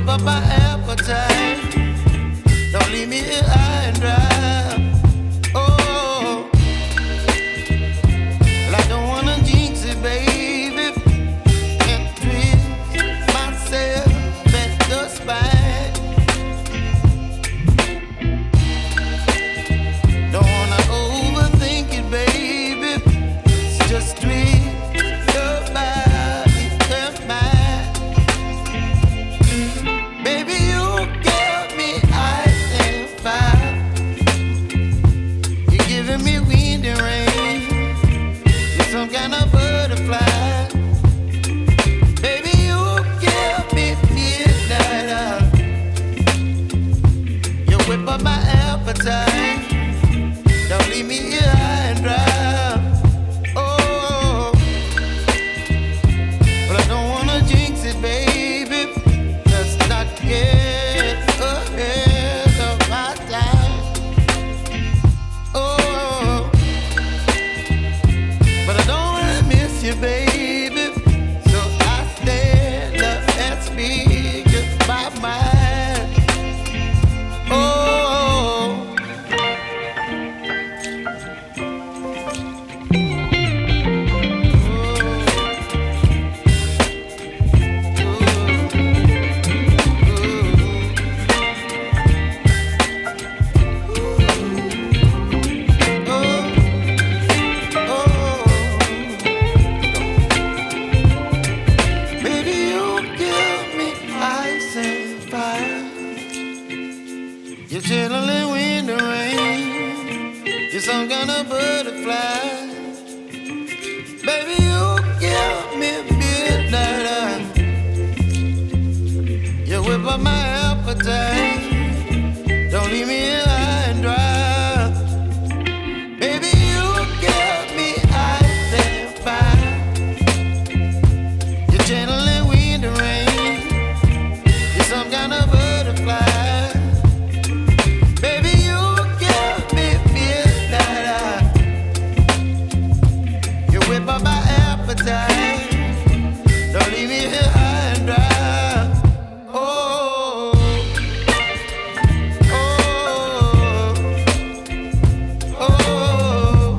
up my appetite. Don't leave me here high and dry. Oh, well, I don't wanna jinx it, baby, and twist myself at the spine. Don't wanna overthink it, baby. It's just twist your body and mine. Baby, you give me ice and fire. You're giving me wind and rain. You're some kind of butterfly. Baby, you give me midnight. You whip up my appetite. Don't leave me here high and dry. Oh, but I don't wanna jinx it, baby. Let's not get ahead of my time. Oh, but I don't wanna miss you, baby. So I stand up and speak my mind. Oh. Baby, you give me ice and fire. You're chilling wind and rain. You're some kind of butterfly. Baby, you give me midnight. You whip up my appetite. Don't leave me here high and dry. Baby, you give me ice and fire. You're channeling wind and rain. You're some kind of butterfly. Baby, you give me midnight. You whip up my appetite. Don't leave me here high and dry. Oh, oh, oh, oh,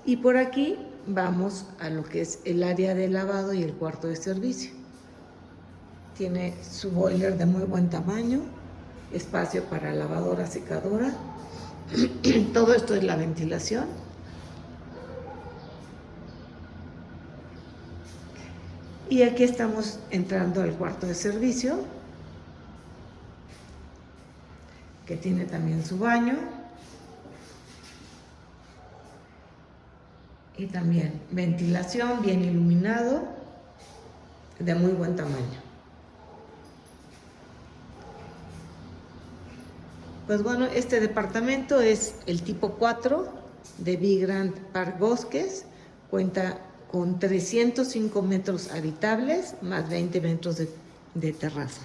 Y por aquí vamos a lo que es el área de lavado y el cuarto de servicio. Tiene su boiler de muy buen tamaño, espacio para lavadora, secadora. Todo esto es la ventilación. Y aquí estamos entrando al cuarto de servicio, que tiene también su baño. Y también ventilación, bien iluminado, de muy buen tamaño. Pues bueno, este departamento es el tipo 4 de Be Grand Park Bosques. Cuenta con 305 metros habitables más 20 metros de terraza.